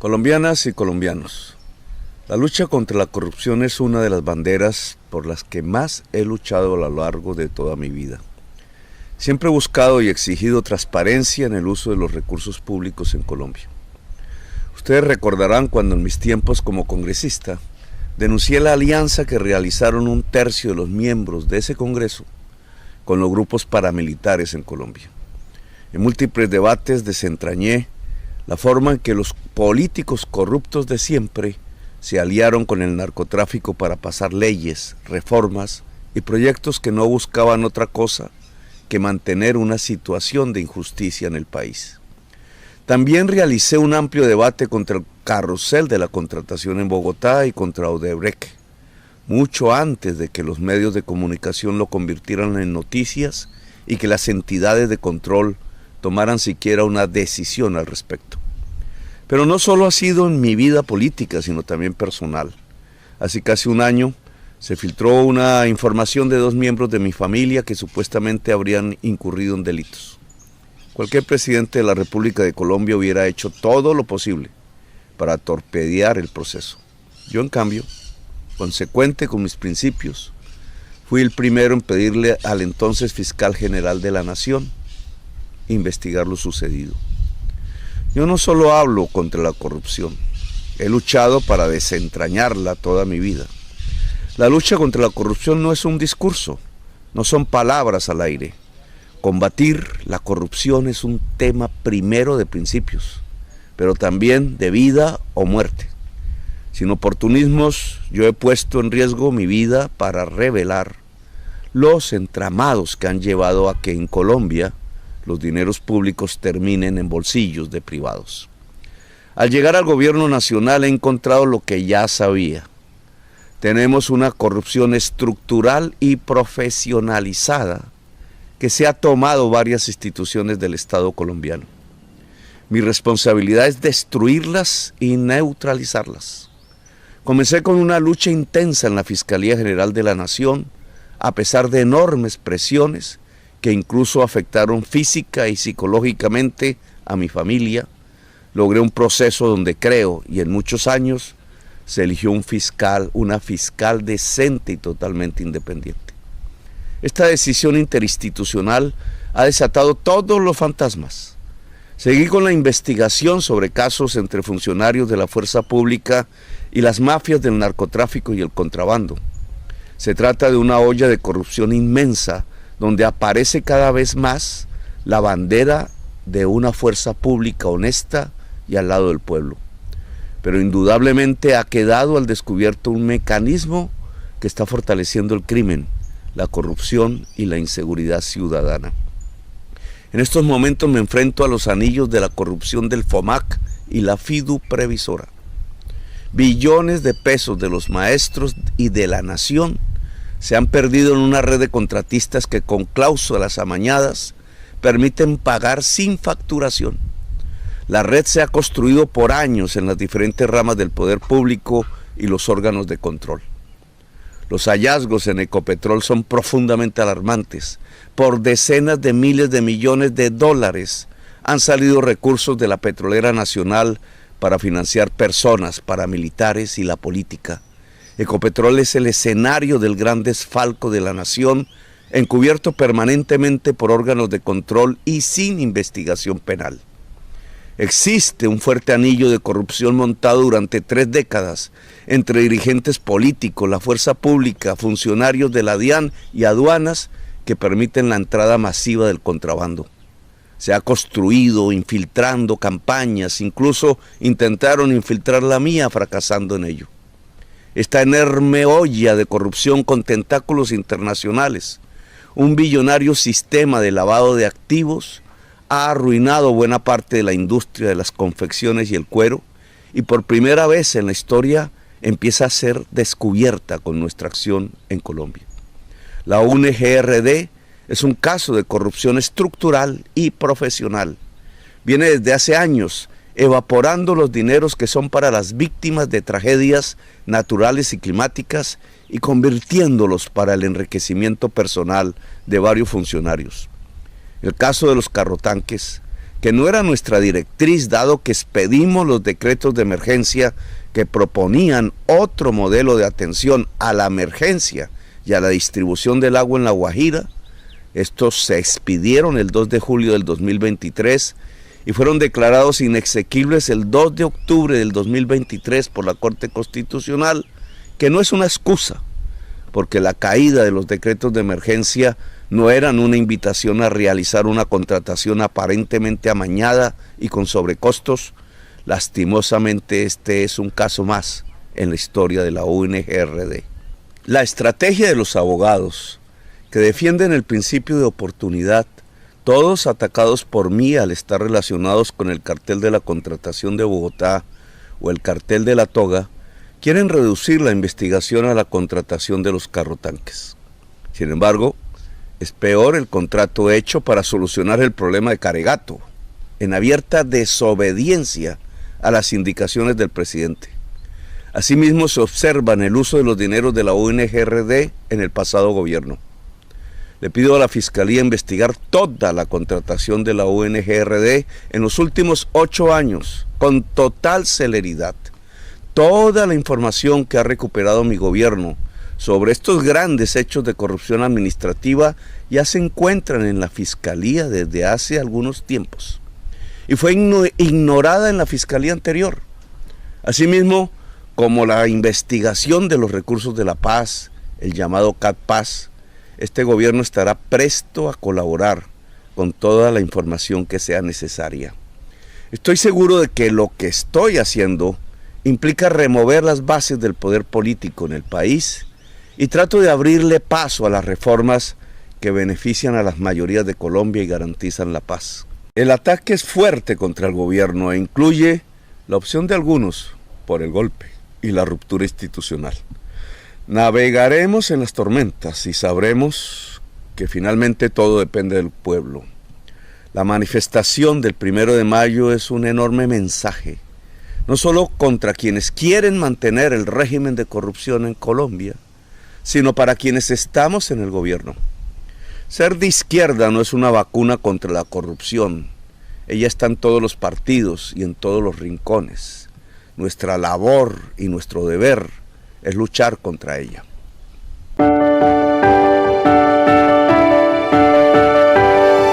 Colombianas y colombianos, la lucha contra la corrupción es una de las banderas por las que más he luchado a lo largo de toda mi vida. Siempre he buscado y exigido transparencia en el uso de los recursos públicos en Colombia. Ustedes recordarán cuando en mis tiempos como congresista denuncié la alianza que realizaron un tercio de los miembros de ese Congreso con los grupos paramilitares en Colombia. En múltiples debates desentrañé la forma en que los políticos corruptos de siempre se aliaron con el narcotráfico para pasar leyes, reformas y proyectos que no buscaban otra cosa que mantener una situación de injusticia en el país. También realicé un amplio debate contra el carrusel de la contratación en Bogotá y contra Odebrecht, mucho antes de que los medios de comunicación lo convirtieran en noticias y que las entidades de control tomaran siquiera una decisión al respecto. Pero no solo ha sido en mi vida política, sino también personal. Hace casi un año se filtró una información de 2 miembros de mi familia que supuestamente habrían incurrido en delitos. Cualquier presidente de la República de Colombia hubiera hecho todo lo posible para torpedear el proceso. Yo, en cambio, consecuente con mis principios, fui el primero en pedirle al entonces fiscal general de la Nación investigar lo sucedido. Yo no solo hablo contra la corrupción, he luchado para desentrañarla toda mi vida. La lucha contra la corrupción no es un discurso, no son palabras al aire. Combatir la corrupción es un tema primero de principios, pero también de vida o muerte. Sin oportunismos, yo he puesto en riesgo mi vida para revelar los entramados que han llevado a que en Colombia los dineros públicos terminen en bolsillos de privados. Al llegar al gobierno nacional he encontrado lo que ya sabía. Tenemos una corrupción estructural y profesionalizada que se ha tomado varias instituciones del Estado colombiano. Mi responsabilidad es destruirlas y neutralizarlas. Comencé con una lucha intensa en la Fiscalía General de la Nación, a pesar de enormes presiones que incluso afectaron física y psicológicamente a mi familia. Logré un proceso donde creo, y en muchos años, se eligió una fiscal decente y totalmente independiente. Esta decisión interinstitucional ha desatado todos los fantasmas. Seguí con la investigación sobre casos entre funcionarios de la fuerza pública y las mafias del narcotráfico y el contrabando. Se trata de una olla de corrupción inmensa donde aparece cada vez más la bandera de una fuerza pública honesta y al lado del pueblo. Pero indudablemente ha quedado al descubierto un mecanismo que está fortaleciendo el crimen, la corrupción y la inseguridad ciudadana. En estos momentos me enfrento a los anillos de la corrupción del FOMAC y la FIDU Previsora. Billones de pesos de los maestros y de la nación se han perdido en una red de contratistas que con cláusulas amañadas permiten pagar sin facturación. La red se ha construido por años en las diferentes ramas del poder público y los órganos de control. Los hallazgos en Ecopetrol son profundamente alarmantes. Por decenas de miles de millones de dólares han salido recursos de la petrolera nacional para financiar personas, paramilitares y la política. Ecopetrol es el escenario del gran desfalco de la nación, encubierto permanentemente por órganos de control y sin investigación penal. Existe un fuerte anillo de corrupción montado durante 3 décadas entre dirigentes políticos, la fuerza pública, funcionarios de la DIAN y aduanas que permiten la entrada masiva del contrabando. Se ha construido infiltrando campañas, incluso intentaron infiltrar la mía fracasando en ello. Esta enorme olla de corrupción con tentáculos internacionales, un billonario sistema de lavado de activos, ha arruinado buena parte de la industria de las confecciones y el cuero, y por primera vez en la historia empieza a ser descubierta con nuestra acción en Colombia. La UNGRD es un caso de corrupción estructural y profesional. Viene desde hace años evaporando los dineros que son para las víctimas de tragedias naturales y climáticas y convirtiéndolos para el enriquecimiento personal de varios funcionarios. El caso de los carrotanques que no era nuestra directriz, dado que expedimos los decretos de emergencia que proponían otro modelo de atención a la emergencia y a la distribución del agua en La Guajira. Estos se expidieron el 2 de julio del 2023 y fueron declarados inexequibles el 2 de octubre del 2023 por la Corte Constitucional, que no es una excusa, porque la caída de los decretos de emergencia no eran una invitación a realizar una contratación aparentemente amañada y con sobrecostos. Lastimosamente, este es un caso más en la historia de la UNGRD. La estrategia de los abogados que defienden el principio de oportunidad, todos atacados por mí al estar relacionados con el cartel de la contratación de Bogotá o el cartel de la toga, quieren reducir la investigación a la contratación de los carrotanques. Sin embargo, es peor el contrato hecho para solucionar el problema de Caregato, en abierta desobediencia a las indicaciones del presidente. Asimismo, se observa en el uso de los dineros de la UNGRD en el pasado gobierno. Le pido a la Fiscalía investigar toda la contratación de la UNGRD en los últimos 8 años, con total celeridad. Toda la información que ha recuperado mi gobierno sobre estos grandes hechos de corrupción administrativa ya se encuentran en la Fiscalía desde hace algunos tiempos y fue ignorada en la Fiscalía anterior. Asimismo, como la investigación de los recursos de la paz, el llamado CAT-Paz, este gobierno estará presto a colaborar con toda la información que sea necesaria. Estoy seguro de que lo que estoy haciendo implica remover las bases del poder político en el país y trato de abrirle paso a las reformas que benefician a las mayorías de Colombia y garantizan la paz. El ataque es fuerte contra el gobierno e incluye la opción de algunos por el golpe y la ruptura institucional. Navegaremos en las tormentas y sabremos que finalmente todo depende del pueblo. La manifestación del 1 de mayo es un enorme mensaje, no solo contra quienes quieren mantener el régimen de corrupción en Colombia, sino para quienes estamos en el gobierno. Ser de izquierda no es una vacuna contra la corrupción. Ella está en todos los partidos y en todos los rincones. Nuestra labor y nuestro deber es luchar contra ella.